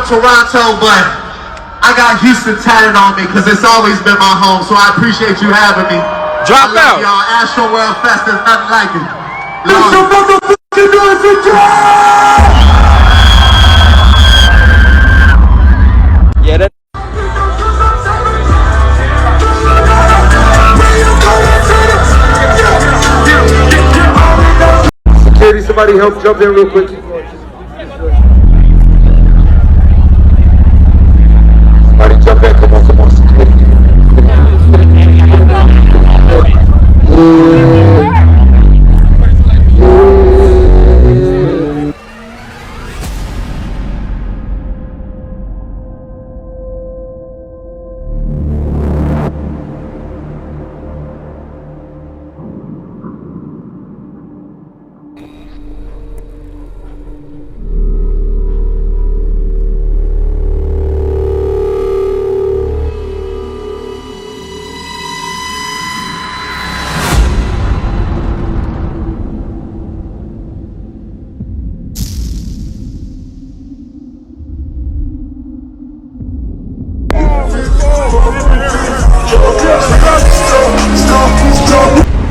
from Toronto, but I got Houston tatted on me because it's always been my home, so I appreciate you having me. Drop out. Y'all, Astroworld Fest, there's nothing like it. Yeah, that. Security, somebody help jump in real quick. Somebody jump in, come on, security.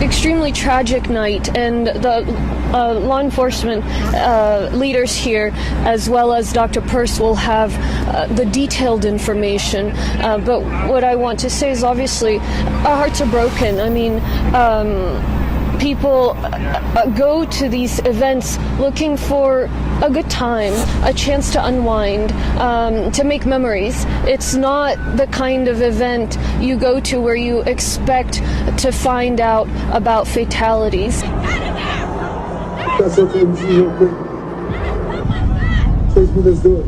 Extremely tragic night, and the law enforcement leaders here, as well as Dr. Peirce, will have the detailed information. But what I want to say is, obviously, our hearts are broken. I mean, people go to these events looking for a good time, a chance to unwind, to make memories. It's not the kind of event you go to where you expect to find out about fatalities. That's okay, we see real quick. Chase me, let's do it.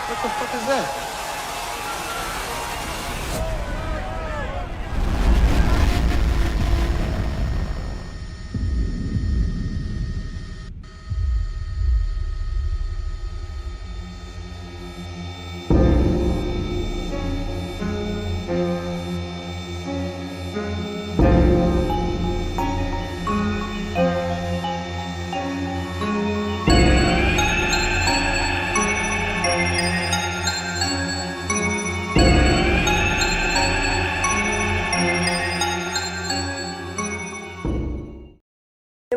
What the fuck is that?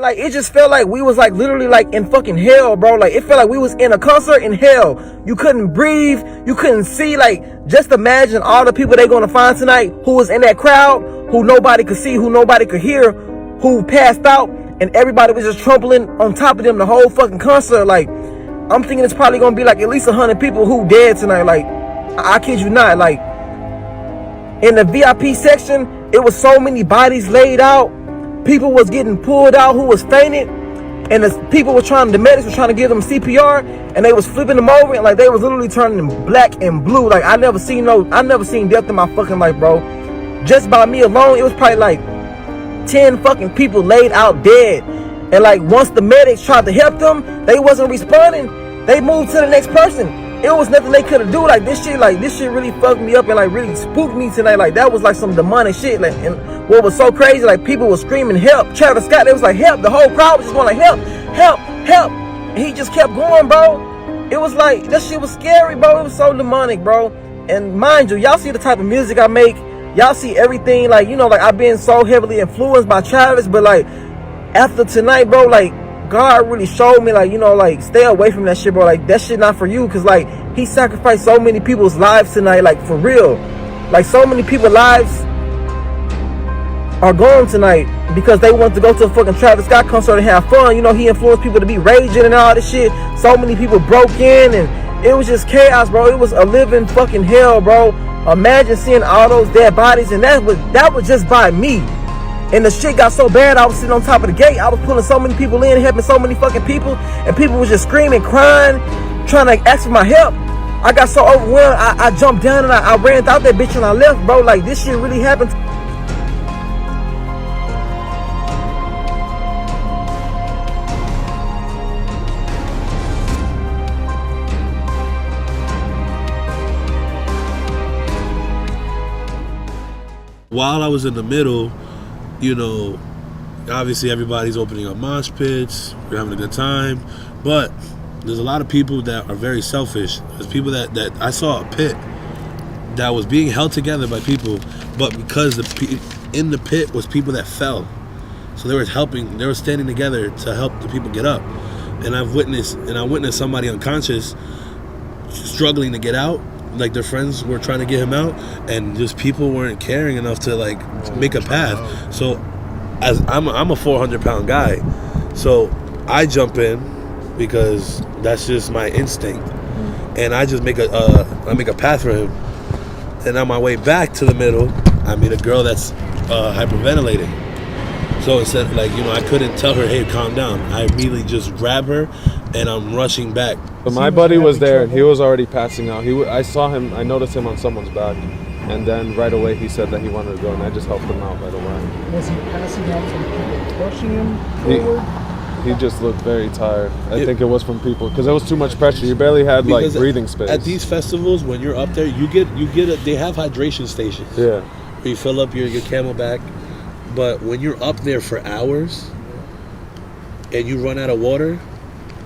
Like, it just felt like we was like literally like in fucking hell, bro. Like, it felt like we was in a concert in hell. You couldn't breathe, you couldn't see. Like, just imagine all the people they gonna find tonight who was in that crowd, who nobody could see, who nobody could hear, who passed out, and everybody was just trampling on top of them the whole fucking concert. Like, I'm thinking it's probably gonna be like at least 100 people who dead tonight. Like, I kid you not. Like, in the VIP section, it was so many bodies laid out. People was getting pulled out who was fainted, and the medics were trying to give them CPR, and they was flipping them over, and like they was literally turning them black and blue. Like, I never seen death in my fucking life, bro. Just by me alone, it was probably like 10 fucking people laid out dead. And like, once the medics tried to help them, they wasn't responding. They moved to the next person. It was nothing they could have do. Like, this shit really fucked me up and like really spooked me tonight. Like, that was like some demonic shit. Like, and what was so crazy, like, people were screaming help. Travis Scott, they was like help. The whole crowd was just going like help, help, help. And he just kept going, bro. It was like, that shit was scary, bro. It was so demonic, bro. And mind you, y'all see the type of music I make. Y'all see everything. Like, you know, like, I've been so heavily influenced by Travis, but like, after tonight, bro, like, God really showed me, like, you know, like, stay away from that shit, bro. Like, that shit not for you, because like, he sacrificed so many people's lives tonight, like, for real. Like, so many people's lives are gone tonight because they want to go to a fucking Travis Scott concert and have fun. You know, he influenced people to be raging and all this shit. So many people broke in, and It was just chaos, bro. It was a living fucking hell, bro. Imagine seeing all those dead bodies, and that was just by me. And the shit got so bad, I was sitting on top of the gate. I was pulling so many people in, helping so many fucking people, and people was just screaming, crying, trying to ask for my help. I got so overwhelmed, I jumped down and I ran out that bitch and I left, bro. Like, this shit really happened. While I was in the middle, you know, obviously everybody's opening up mosh pits, we're having a good time, but there's a lot of people that are very selfish. There's people that I saw a pit that was being held together by people, but because in the pit was people that fell, so they were standing together to help the people get up. And I witnessed somebody unconscious struggling to get out. Like, their friends were trying to get him out, and just people weren't caring enough to like make a path. So as I'm a 400-pound guy, so I jump in because that's just my instinct, and I just make a path for him. And on my way back to the middle, I meet a girl that's hyperventilating. So instead, like, you know, I couldn't tell her, hey, calm down. I immediately just grab her, and I'm rushing back. But my buddy was there, and he was already passing out. I saw him, I noticed him on someone's back, and then right away he said that he wanted to go, and I just helped him out right away. Was he passing out from people pushing him forward? He just looked very tired. I think it was from people, because there was too much pressure. You barely had like breathing space. At these festivals, when you're up there, they have hydration stations. Yeah. Where you fill up your Camelback. But when you're up there for hours and you run out of water,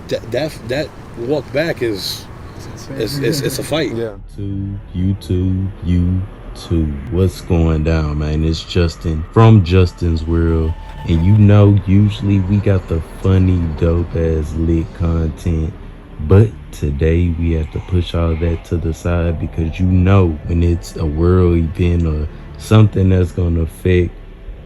that walk back is it's a fight. Yeah. YouTube, what's going down, man? It's Justin from Justin's World, and you know, usually we got the funny, dope ass lit content, but today we have to push all that to the side, because you know, when it's a world event or something that's gonna affect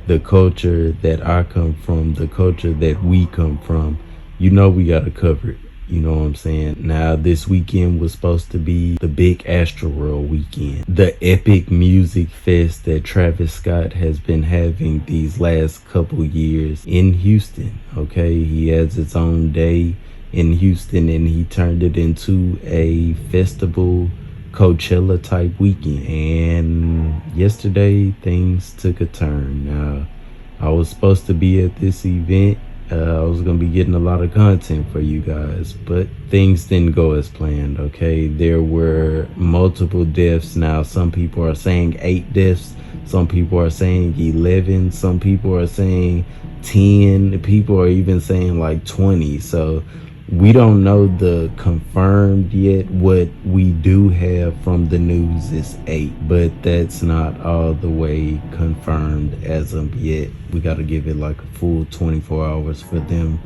the culture that I come from, the culture that we come from, you know, we gotta cover it. You know what I'm saying? Now, this weekend was supposed to be the big Astroworld weekend, the epic music fest that Travis Scott has been having these last couple years in Houston. Okay, he has its own day in Houston, and he turned it into a festival, Coachella type weekend. And yesterday things took a turn. Now, I was supposed to be at this event. I was gonna be getting a lot of content for you guys, but things didn't go as planned. Okay, there were multiple deaths. Now, some people are saying 8 deaths, some people are saying 11, some people are saying 10, people are even saying like 20. So we don't know the confirmed yet. What we do have from the news is 8, but that's not all the way confirmed as of yet. We got to give it like a full 24 hours for them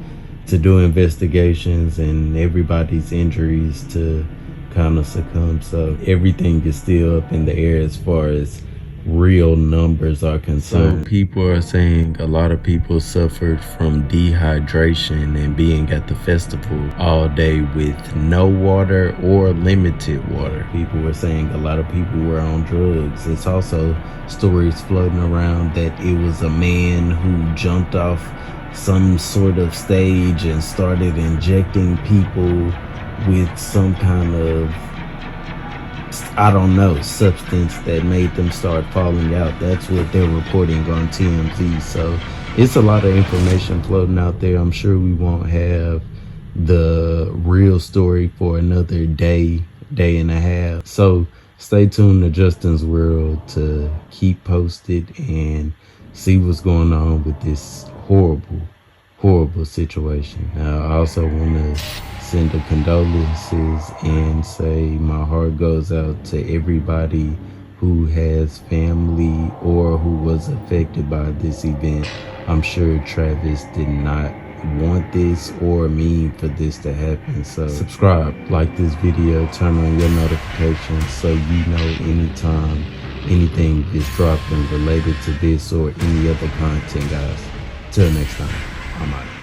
to do investigations and everybody's injuries to kind of succumb. So everything is still up in the air as far as real numbers are concerned. So people are saying a lot of people suffered from dehydration and being at the festival all day with no water or limited water. People were saying a lot of people were on drugs. It's also stories floating around that it was a man who jumped off some sort of stage and started injecting people with some kind of, I don't know, substance that made them start falling out. That's what they're reporting on TMZ. So it's a lot of information floating out there. I'm sure we won't have the real story for another day and a half. So stay tuned to Justin's World to keep posted and see what's going on with this horrible situation. Now, I also want to send the condolences and say my heart goes out to everybody who has family or who was affected by this event. I'm sure Travis did not want this or mean for this to happen. So subscribe, like this video, turn on your notifications so you know anytime anything is dropping related to this or any other content, guys. Till next time, I'm out.